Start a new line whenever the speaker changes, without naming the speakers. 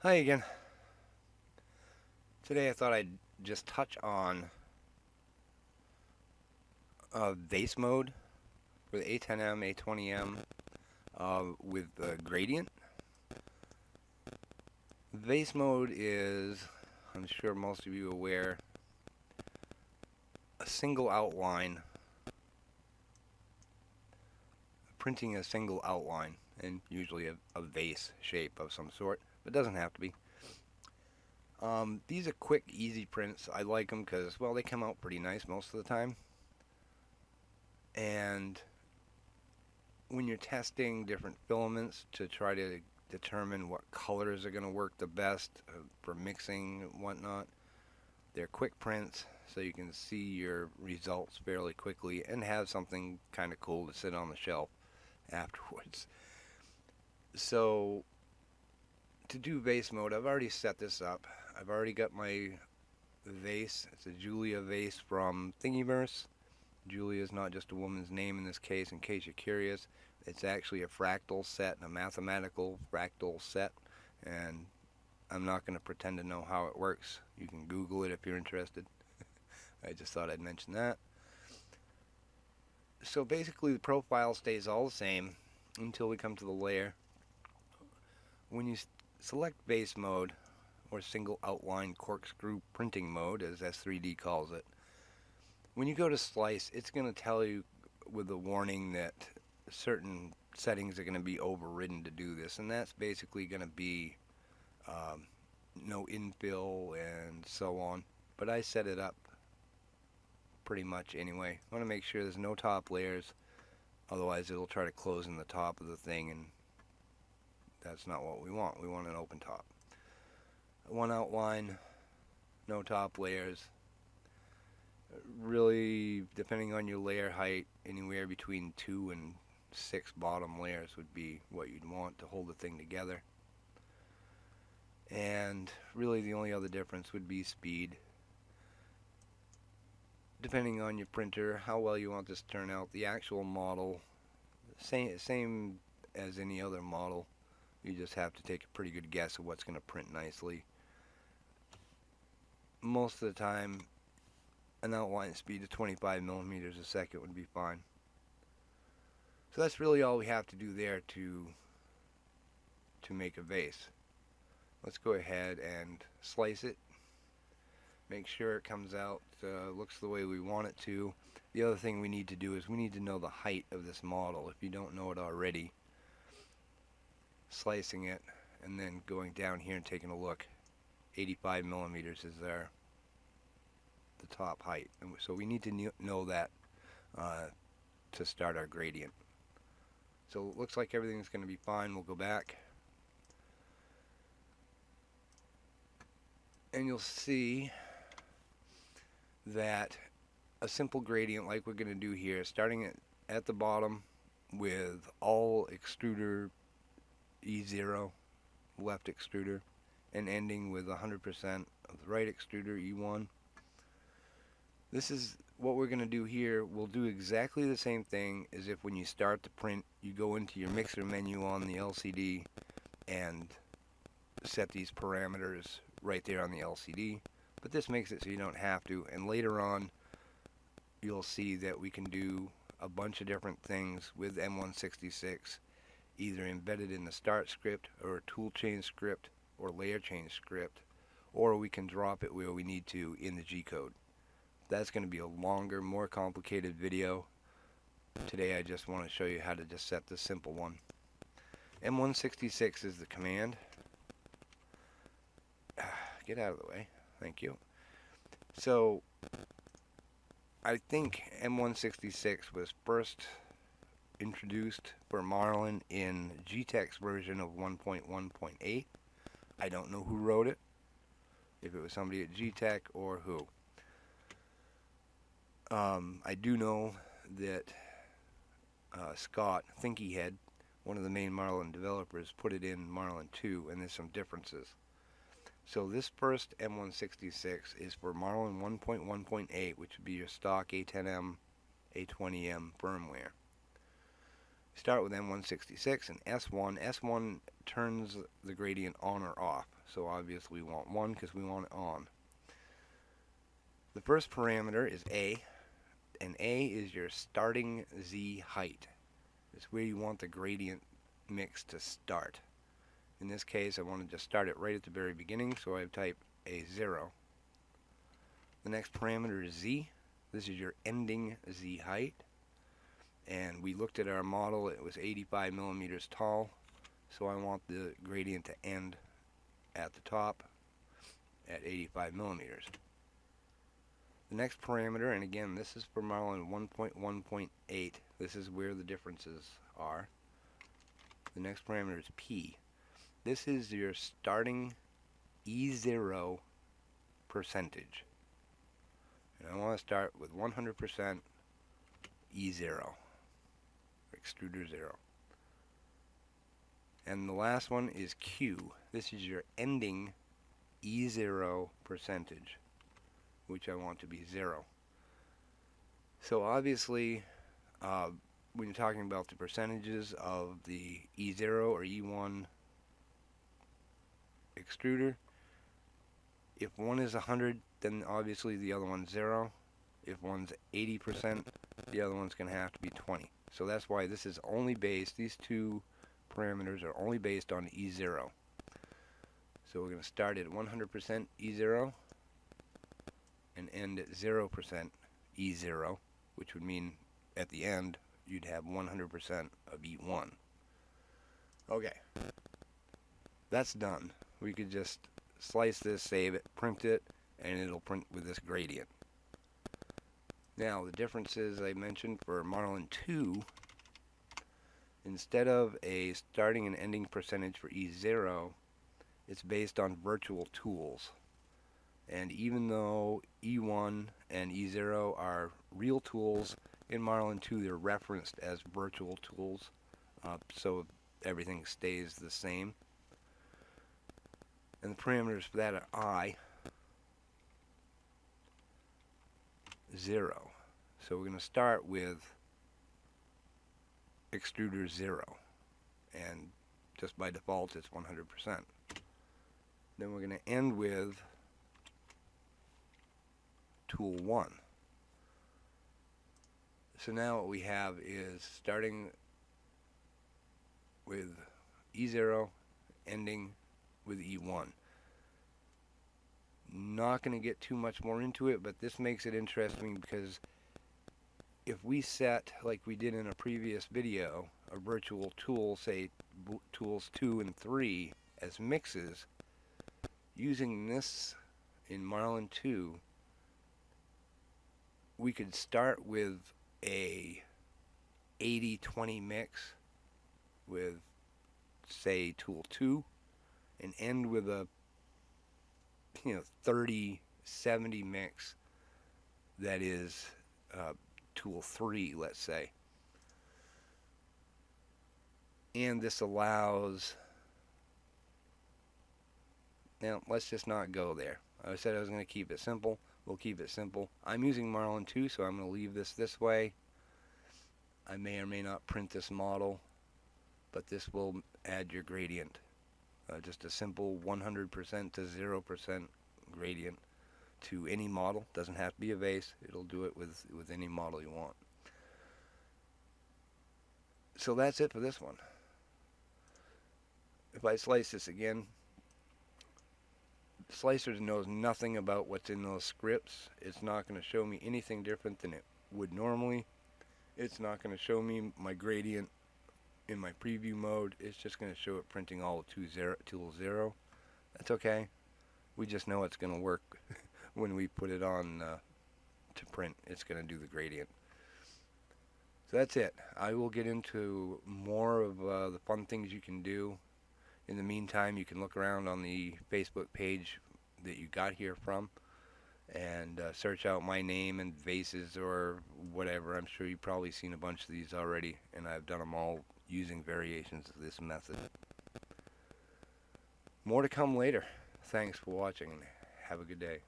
Hi again. Today I thought I'd just touch on vase mode for the A10M, A20M with the gradient. Vase mode is, I'm sure most of you are aware, a single outline, printing a single outline, and usually a vase shape of some sort, but it doesn't have to be. These are quick, easy prints. I like them because, well, they come out pretty nice most of the time. And when you're testing different filaments to try to determine what colors are going to work the best for mixing and whatnot, they're quick prints so you can see your results fairly quickly and have something kind of cool to sit on the shelf afterwards. So to do vase mode, I've already set this up. I've already got my vase. It's a Julia vase from Thingiverse. Julia is not just a woman's name in this case, in case you're curious. It's actually a fractal set, a mathematical fractal set, and I'm not going to pretend to know how it works. You can Google it if you're interested. I just thought I'd mention that. So basically the profile stays all the same until we come to the layer. When you select vase mode, or single outline corkscrew printing mode as S3D calls it, when you go to slice, it's going to tell you with a warning that certain settings are going to be overridden to do this, and that's basically going to be no infill and so on. But I set it up pretty much anyway. I want to make sure there's no top layers, otherwise it'll try to close in the top of the thing, and that's not what we want. We want an open top. One outline, no top layers. Really, depending on your layer height, anywhere between 2 and 6 bottom layers would be what you'd want to hold the thing together. And really the only other difference would be speed. Depending on your printer, how well you want this to turn out. The actual model, same as any other model. You just have to take a pretty good guess of what's going to print nicely. Most of the time, an outline speed of 25 millimeters a second would be fine. So that's really all we have to do there to make a vase. Let's go ahead and slice it. Make sure it comes out, looks the way we want it to. The other thing we need to do is we need to know the height of this model if you don't know it already. Slicing it and then going down here and taking a look. 85 millimeters is the top height, and so we need to know that to start our gradient. So it looks like everything's going to be fine. We'll go back and you'll see that a simple gradient like we're going to do here, starting at the bottom with all extruder E0, left extruder, and ending with 100% of the right extruder E1. This is what we're going to do here. We'll do exactly the same thing as if when you start to print, you go into your mixer menu on the LCD and set these parameters right there on the LCD. But this makes it so you don't have to, and later on you'll see that we can do a bunch of different things with M166, either embedded in the start script or a tool chain script or layer chain script, or we can drop it where we need to in the G-code. That's going to be a longer, more complicated video. Today I just want to show you how to just set the simple one. M166 is the command. Get out of the way. Thank you. So I think M166 was first introduced for Marlin in GTEC's version of 1.1.8. I don't know who wrote it, if it was somebody at GTEC or who. I do know that Scott Thinkyhead, one of the main Marlin developers, put it in Marlin 2, and there's some differences. So this first M166 is for Marlin 1.1.8, which would be your stock A10M, A20M firmware. Start with M166 and S1. S1 turns the gradient on or off. So obviously we want 1 because we want it on. The first parameter is A, and A is your starting Z height. It's where you want the gradient mix to start. In this case, I want to just start it right at the very beginning, so I type a 0. The next parameter is Z. This is your ending Z height. And we looked at our model, it was 85 millimeters tall, so I want the gradient to end at the top at 85 millimeters. The next parameter, and again this is for Marlin 1.1.8, this is where the differences are. The next parameter is P. This is your starting E0 percentage. And I want to start with 100% E0, extruder 0. And the last one is Q. This is your ending E0 percentage, which I want to be 0. So obviously, when you're talking about the percentages of the E0 or E1 extruder, if one is 100, then obviously the other one's 0. If one's 80%, the other one's going to have to be 20. So that's why this is only based, these two parameters are only based on E0. So we're going to start at 100% E0 and end at 0% E0, which would mean at the end you'd have 100% of E1. Okay, that's done. We could just slice this, save it, print it, and it'll print with this gradient. Now the differences I mentioned for Marlin 2, instead of a starting and ending percentage for E0, it's based on virtual tools. And even though E1 and E0 are real tools, in Marlin 2 they're referenced as virtual tools, so everything stays the same. And the parameters for that are I, 0. So we're going to start with extruder 0, and just by default it's 100%. Then we're going to end with tool 1. So now what we have is starting with E0, ending with E1. Not going to get too much more into it, but this makes it interesting because if we set, like we did in a previous video, a virtual tool, say tools 2 and 3 as mixes, using this in Marlin 2, we could start with a 80-20 mix with, say, tool 2, and end with a 30-70 mix that is tool 3, let's say. And this allows, now let's just not go there. I said I was going to keep it simple. We'll keep it simple. I'm using Marlin 2, so I'm going to leave this way. I may or may not print this model, but this will add your gradient. Just a simple 100% to 0% gradient to any model. Doesn't have to be a vase. It'll do it with any model you want. So that's it for this one. If I slice this again, the slicer knows nothing about what's in those scripts. It's not going to show me anything different than it would normally. It's not going to show me my gradient in my preview mode. It's just going to show it printing all tool 0. That's okay. We just know it's going to work when we put it on to print. It's going to do the gradient. So that's it. I will get into more of the fun things you can do. In the meantime, you can look around on the Facebook page that you got here from and search out my name and vases or whatever. I'm sure you've probably seen a bunch of these already, and I've done them all using variations of this method. More to come later. Thanks for watching, and have a good day.